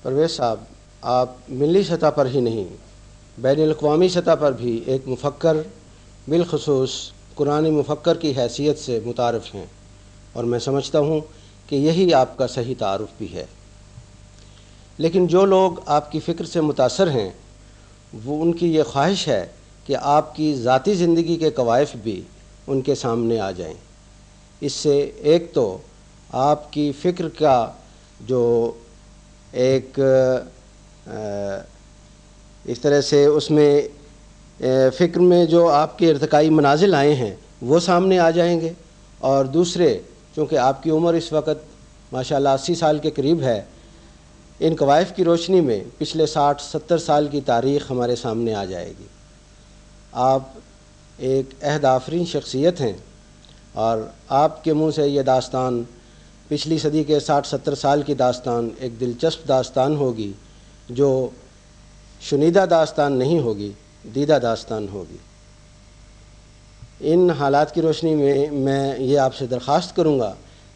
پرویز صاحب، آپ ملی سطح پر ہی نہیں بین الاقوامی سطح پر بھی ایک مفکر، بالخصوص قرآنی مفکر کی حیثیت سے متعارف ہیں، اور میں سمجھتا ہوں کہ یہی آپ کا صحیح تعارف بھی ہے۔ لیکن جو لوگ آپ کی فکر سے متاثر ہیں، وہ ان کی یہ خواہش ہے کہ آپ کی ذاتی زندگی کے کوائف بھی ان کے سامنے آ جائیں۔ اس سے ایک تو آپ کی فکر کا جو ایک اس طرح سے اس میں فکر میں جو آپ کے ارتقائی منازل آئے ہیں وہ سامنے آ جائیں گے، اور دوسرے، چونکہ آپ کی عمر اس وقت ماشاءاللہ 80 سال کے قریب ہے، ان قوائف کی روشنی میں پچھلے 60-70 سال کی تاریخ ہمارے سامنے آ جائے گی۔ آپ ایک عہد آفرین شخصیت ہیں، اور آپ کے منہ سے یہ داستان، پچھلی صدی کے 60-70 سال کی داستان، ایک دلچسپ داستان ہوگی، جو شنیدہ داستان نہیں ہوگی، دیدہ داستان ہوگی۔ ان حالات کی روشنی میں یہ آپ سے درخواست کروں گا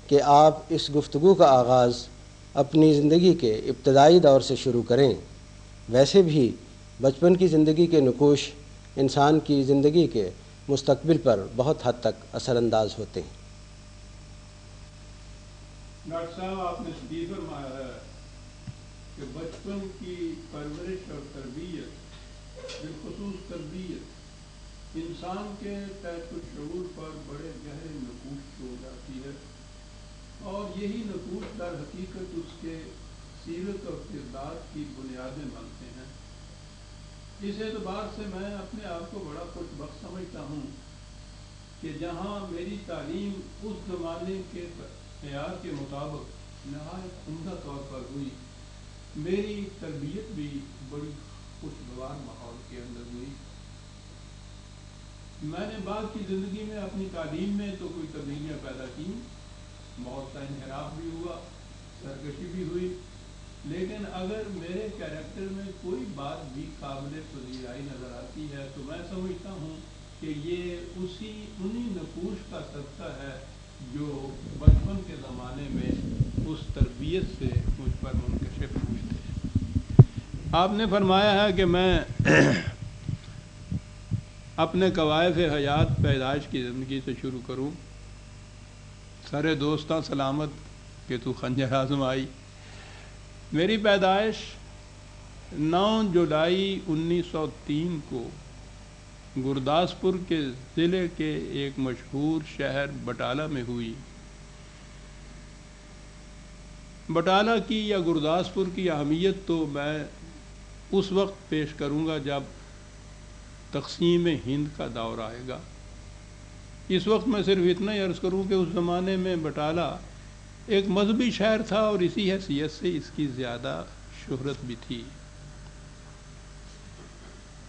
کہ آپ اس گفتگو کا آغاز اپنی زندگی کے ابتدائی دور سے شروع کریں۔ ویسے بھی بچپن کی زندگی کے نقوش انسان کی زندگی کے مستقبل پر بہت حد تک اثر انداز ہوتے ہیں۔ ڈاکٹر صاحب، آپ نے صحیح فرمایا ہے کہ بچپن کی پرورش اور تربیت، بالخصوص تربیت، انسان کے تحت الشعور پر بڑے گہرے نقوش چھوڑ جاتی ہے، اور یہی نقوش در حقیقت اس کے سیرت اور کردار کی بنیادیں بنتے ہیں۔ اس اعتبار سے میں اپنے آپ کو بڑا خوش بخت سمجھتا ہوں کہ جہاں میری تعلیم اس زمانے کے معیار کے مطابق نہایت عمدہ طور پر ہوئی، میری تربیت بھی بڑی خوشگوار ماحول کے اندر ہوئی۔ میں نے بعد کی زندگی میں اپنی تعلیم میں تو کوئی تبدیلیاں پیدا کی، بہت سا انحراف بھی ہوا، سرکشی بھی ہوئی، لیکن اگر میرے کیریکٹر میں کوئی بات بھی قابل پذیرائی نظر آتی ہے تو میں سمجھتا ہوں کہ یہ انہی نقوش کا صدقہ ہے جو بچپن کے زمانے میں اس تربیت سے مجھ پر منکشف ہوئے تھے۔ آپ نے فرمایا ہے کہ میں اپنے کوائف حیات پیدائش کی زندگی سے شروع کروں۔ سرے دوستاں سلامت کہ تو خنجر آزمائی۔ میری پیدائش 9 جولائی 1903 کو گرداسپور کے ضلع کے ایک مشہور شہر بٹالہ میں ہوئی۔ بٹالہ کی یا گرداسپور کی اہمیت تو میں اس وقت پیش کروں گا جب تقسیم ہند کا دور آئے گا۔ اس وقت میں صرف اتنا ہی عرض کروں کہ اس زمانے میں بٹالہ ایک مذہبی شہر تھا، اور اسی حیثیت سے اس کی زیادہ شہرت بھی تھی۔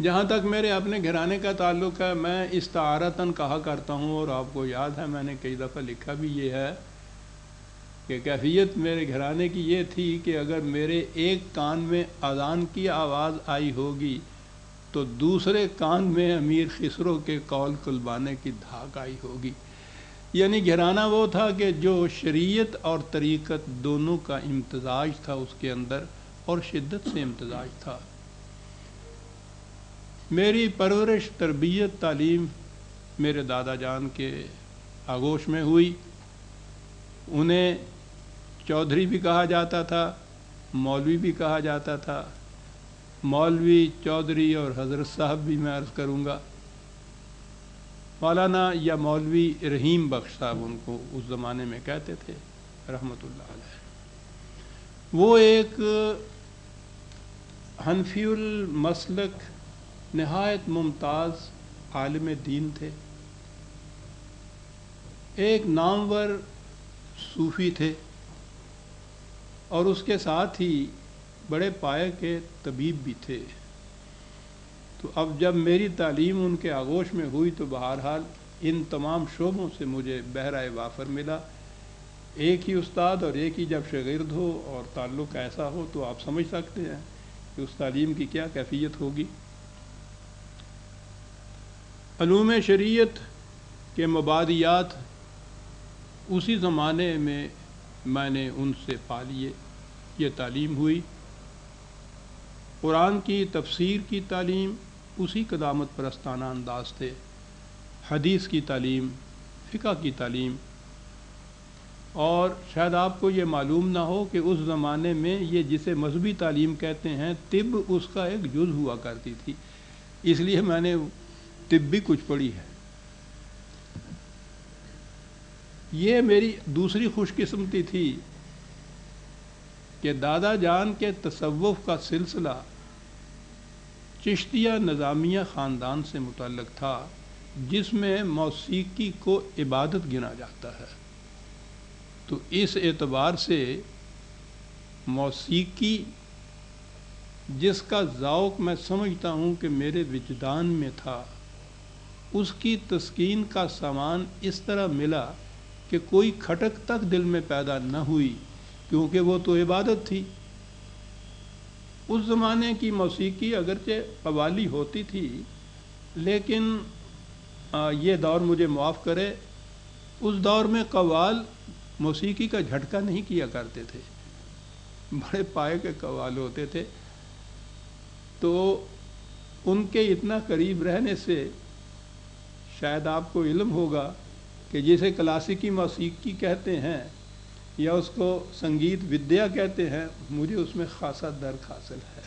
جہاں تک میرے اپنے گھرانے کا تعلق ہے، میں استعارتاً کہا کرتا ہوں، اور آپ کو یاد ہے میں نے کئی دفعہ لکھا بھی یہ ہے کہ کیفیت میرے گھرانے کی یہ تھی کہ اگر میرے ایک کان میں اذان کی آواز آئی ہوگی تو دوسرے کان میں امیر خسرو کے قول قلبانے کی دھاک آئی ہوگی۔ یعنی گھرانہ وہ تھا کہ جو شریعت اور طریقت دونوں کا امتزاج تھا اس کے اندر، اور شدت سے امتزاج تھا۔ میری پرورش، تربیت، تعلیم میرے دادا جان کے آغوش میں ہوئی۔ انہیں چودھری بھی کہا جاتا تھا، مولوی بھی کہا جاتا تھا۔ مولوی، چودھری اور حضرت صاحب بھی میں عرض کروں گا۔ مولانا یا مولوی رحیم بخش صاحب ان کو اس زمانے میں کہتے تھے، رحمۃ اللہ علیہ۔ وہ ایک حنفی المسلک، نہایت ممتاز عالم دین تھے، ایک نامور صوفی تھے، اور اس کے ساتھ ہی بڑے پائے کے طبیب بھی تھے۔ تو اب جب میری تعلیم ان کے آغوش میں ہوئی تو بہرحال ان تمام شعبوں سے مجھے بہرہ وافر ملا۔ ایک ہی استاد اور ایک ہی جب شاگرد ہو اور تعلق ایسا ہو تو آپ سمجھ سکتے ہیں کہ اس تعلیم کی کیا کیفیت ہوگی۔ علوم شریعت کے مبادیات اسی زمانے میں نے ان سے پا لیے۔ یہ تعلیم ہوئی۔ قرآن کی تفسیر کی تعلیم اسی قدامت پرستانہ انداز تھے، حدیث کی تعلیم، فقہ کی تعلیم، اور شاید آپ کو یہ معلوم نہ ہو کہ اس زمانے میں یہ جسے مذہبی تعلیم کہتے ہیں، طب اس کا ایک جز ہوا کرتی تھی، اس لیے میں نے طب بھی کچھ پڑھی ہے۔ یہ میری دوسری خوش قسمتی تھی کہ دادا جان کے تصوف کا سلسلہ چشتیہ نظامیہ خاندان سے متعلق تھا، جس میں موسیقی کو عبادت گنا جاتا ہے۔ تو اس اعتبار سے موسیقی جس کا ذوق میں سمجھتا ہوں کہ میرے وجدان میں تھا، اس کی تسکین کا سامان اس طرح ملا کہ کوئی کھٹک تک دل میں پیدا نہ ہوئی، کیونکہ وہ تو عبادت تھی۔ اس زمانے کی موسیقی اگرچہ قوالی ہوتی تھی، لیکن یہ دور مجھے معاف کرے، اس دور میں قوال موسیقی کا جھٹکا نہیں کیا کرتے تھے، بڑے پائے کے قوال ہوتے تھے۔ تو ان کے اتنا قریب رہنے سے شاید آپ کو علم ہوگا کہ جسے کلاسیکی موسیقی کہتے ہیں یا اس کو سنگیت ودیا کہتے ہیں، مجھے اس میں خاصا درک حاصل ہے۔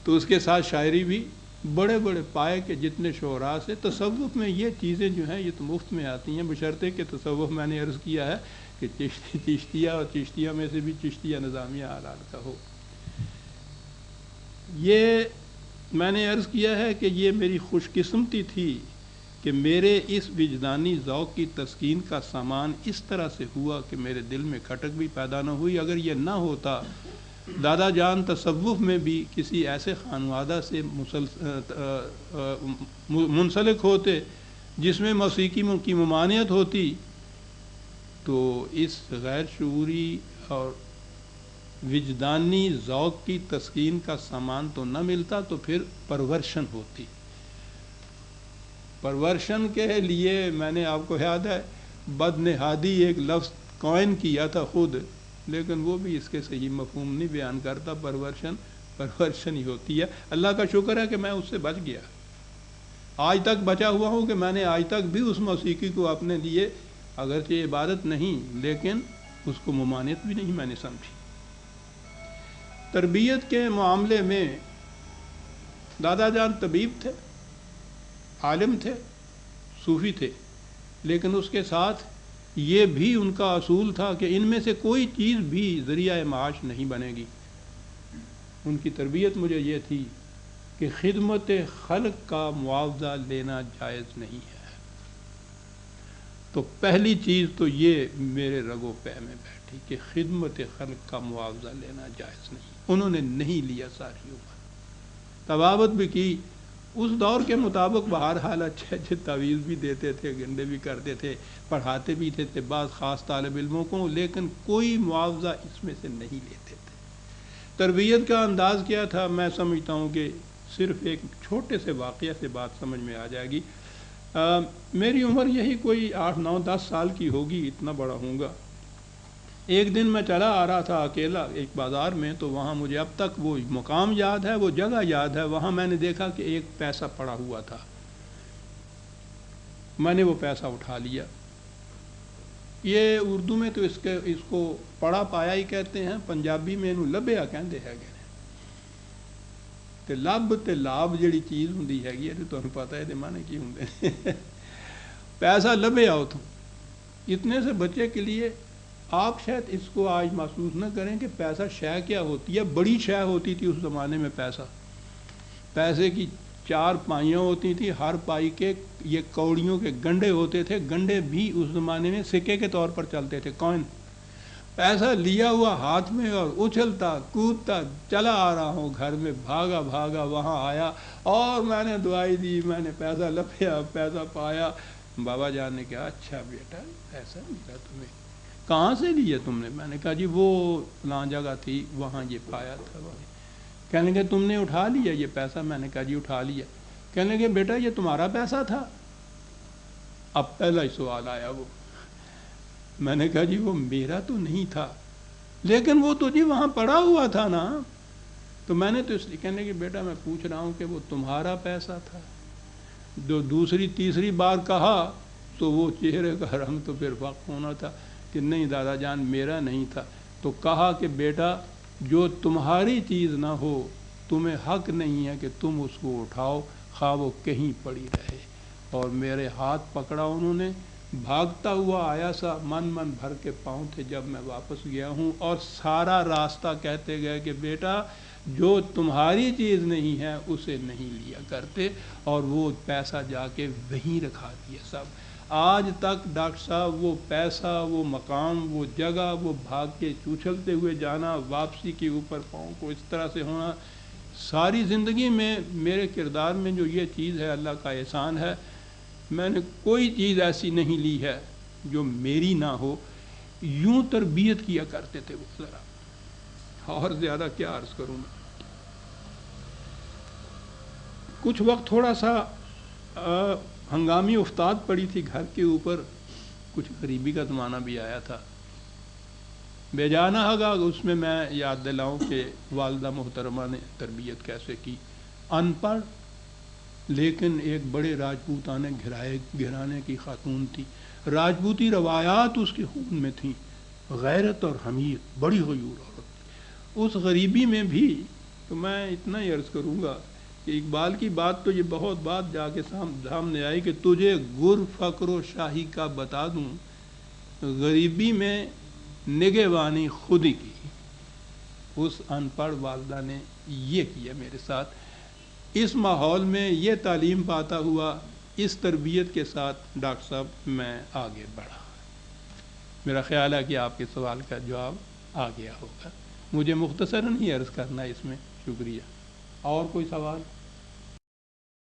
تو اس کے ساتھ شاعری بھی بڑے بڑے پائے کے جتنے شعراء سے، تصوف میں یہ چیزیں جو ہیں یہ تو مفت میں آتی ہیں، بشرطے کہ تصوف میں نے عرض کیا ہے کہ چشتیہ اور چشتیہ میں سے بھی چشتیہ نظامیہ آلات کا ہو۔ یہ میں نے عرض کیا ہے کہ یہ میری خوش قسمتی تھی کہ میرے اس وجدانی ذوق کی تسکین کا سامان اس طرح سے ہوا کہ میرے دل میں کھٹک بھی پیدا نہ ہوئی۔ اگر یہ نہ ہوتا، دادا جان تصوف میں بھی کسی ایسے خانوادہ سے منسلک ہوتے جس میں موسیقی کی ممانعت ہوتی، تو اس غیر شعوری اور وجدانی ذوق کی تسکین کا سامان تو نہ ملتا، تو پھر پرورشن ہوتی۔ پرورشن کے لیے میں نے، آپ کو یاد ہے، بدنہادی ایک لفظ کوئن کیا تھا خود، لیکن وہ بھی اس کے صحیح مفہوم نہیں بیان کرتا۔ پرورشن ہی ہوتی ہے۔ اللہ کا شکر ہے کہ میں اس سے بچ گیا، آج تک بچا ہوا ہوں، کہ میں نے آج تک بھی اس موسیقی کو اپنے لیے، اگرچہ عبادت نہیں لیکن اس کو ممانعت بھی نہیں میں نے سمجھی۔ تربیت کے معاملے میں دادا جان طبیب تھے، عالم تھے، صوفی تھے، لیکن اس کے ساتھ یہ بھی ان کا اصول تھا کہ ان میں سے کوئی چیز بھی ذریعہ معاش نہیں بنے گی۔ ان کی تربیت مجھے یہ تھی کہ خدمت خلق کا معاوضہ لینا جائز نہیں ہے۔ تو پہلی چیز تو یہ میرے رگ و پے میں بیٹھی کہ خدمت خلق کا معاوضہ لینا جائز نہیں۔ انہوں نے نہیں لیا ساری عمر، طبابت بھی کی اس دور کے مطابق، بہرحال اچھے اچھے تعویذ بھی دیتے تھے، گنڈے بھی کرتے تھے، پڑھاتے بھی تھے بعض خاص طالب علموں کو، لیکن کوئی معاوضہ اس میں سے نہیں لیتے تھے۔ تربیت کا انداز کیا تھا، میں سمجھتا ہوں کہ صرف ایک چھوٹے سے واقعہ سے بات سمجھ میں آ جائے گی۔ میری عمر یہی کوئی 8 9 10 سال کی ہوگی، اتنا بڑا ہوں گا۔ ایک دن میں چلا آ رہا تھا اکیلا ایک بازار میں، تو وہاں مجھے اب تک وہ مقام یاد ہے، وہ جگہ یاد ہے۔ وہاں میں نے دیکھا کہ ایک پیسہ پڑا ہوا تھا، میں نے وہ پیسہ اٹھا لیا۔ یہ اردو میں تو اس کو پڑا پایا ہی کہتے ہیں، پنجابی میں انہوں لبیا کہندے ہے گے۔ تے لب تے لاب جڑی چیز ہوندی ہے تو تمہیں پتہ ہے معنی کی ہوندے۔ پیسہ لبیا اتوں، اتنے سے بچے کے لیے آپ شاید اس کو آج محسوس نہ کریں کہ پیسہ شے کیا ہوتی ہے۔ بڑی شے ہوتی تھی اس زمانے میں پیسے کی 4 پائیاں ہوتی تھیں، ہر پائی کے یہ کوڑیوں کے گنڈے ہوتے تھے، گنڈے بھی اس زمانے میں سکے کے طور پر چلتے تھے، کوئن۔ پیسہ لیا ہوا ہاتھ میں اور اچھلتا کودتا چلا آ رہا ہوں گھر میں، بھاگا بھاگا وہاں آیا اور میں نے دعائی دی، میں نے پیسہ لپیا، پیسہ پایا۔ بابا جان نے کہا اچھا بیٹا ایسا ملا تمہیں، کہاں سے لیا تم نے؟ میں نے کہا جی وہ فلاں جگہ تھی وہاں یہ پایا تھا۔ کہنے لگے تم نے اٹھا لیا یہ پیسہ؟ میں نے کہا جی اٹھا لیا۔ کہنے لگے بیٹا یہ تمہارا پیسہ تھا؟ اب پہلا ہی سوال آیا وہ۔ میں نے کہا جی وہ میرا تو نہیں تھا، لیکن وہ تو جی وہاں پڑا ہوا تھا نا. تو میں نے تو اس لیے کہنے کہ بیٹا میں پوچھ رہا ہوں کہ وہ تمہارا پیسہ تھا. جو دوسری تیسری بار کہا تو وہ چہرے کا رنگ تو پھر وقت ہونا تھا کہ نہیں دادا جان میرا نہیں تھا. تو کہا کہ بیٹا جو تمہاری چیز نہ ہو تمہیں حق نہیں ہے کہ تم اس کو اٹھاؤ خواہ وہ کہیں پڑی رہے. اور میرے ہاتھ پکڑا انہوں نے, بھاگتا ہوا آیا سا, من بھر کے پاؤں تھے جب میں واپس گیا ہوں, اور سارا راستہ کہتے گئے کہ بیٹا جو تمہاری چیز نہیں ہے اسے نہیں لیا کرتے, اور وہ پیسہ جا کے وہیں رکھا دیا سب. آج تک ڈاکٹر صاحب وہ پیسہ, وہ مقام, وہ جگہ, وہ بھاگ کے چوچلتے ہوئے جانا, واپسی کے اوپر پاؤں کو اس طرح سے ہونا, ساری زندگی میں میرے کردار میں جو یہ چیز ہے اللہ کا احسان ہے. میں نے کوئی چیز ایسی نہیں لی ہے جو میری نہ ہو. یوں تربیت کیا کرتے تھے وہ, ذرا اور زیادہ کیا عرض کروں میں. کچھ وقت تھوڑا سا ہنگامی افتاد پڑی تھی گھر کے اوپر, کچھ غریبی کا زمانہ بھی آیا تھا. بے جانا ہوگا اس میں یاد دلاؤں کہ والدہ محترمہ نے تربیت کیسے کی. ان پڑھ لیکن ایک بڑے راجپوتانے گھرانے کی خاتون تھی. راجپوتی روایات اس کے خون میں تھیں, غیرت اور حمیت, بڑی غیور عورت. اس غریبی میں بھی تو میں اتنا ہی عرض کروں گا کہ اقبال کی بات تو یہ بہت بات جا کے سامنے آئی کہ تجھے گر فقر و شاہی کا بتا دوں, غریبی میں نگہبانی خود ہی کی. اس ان پڑھ والدہ نے یہ کیا میرے ساتھ. اس ماحول میں یہ تعلیم پاتا ہوا, اس تربیت کے ساتھ ڈاکٹر صاحب میں آگے بڑھا. میرا خیال ہے کہ آپ کے سوال کا جواب آ گیا ہوگا. مجھے مختصراً ہی عرض کرنا اس میں. شکریہ. اور کوئی سوال؟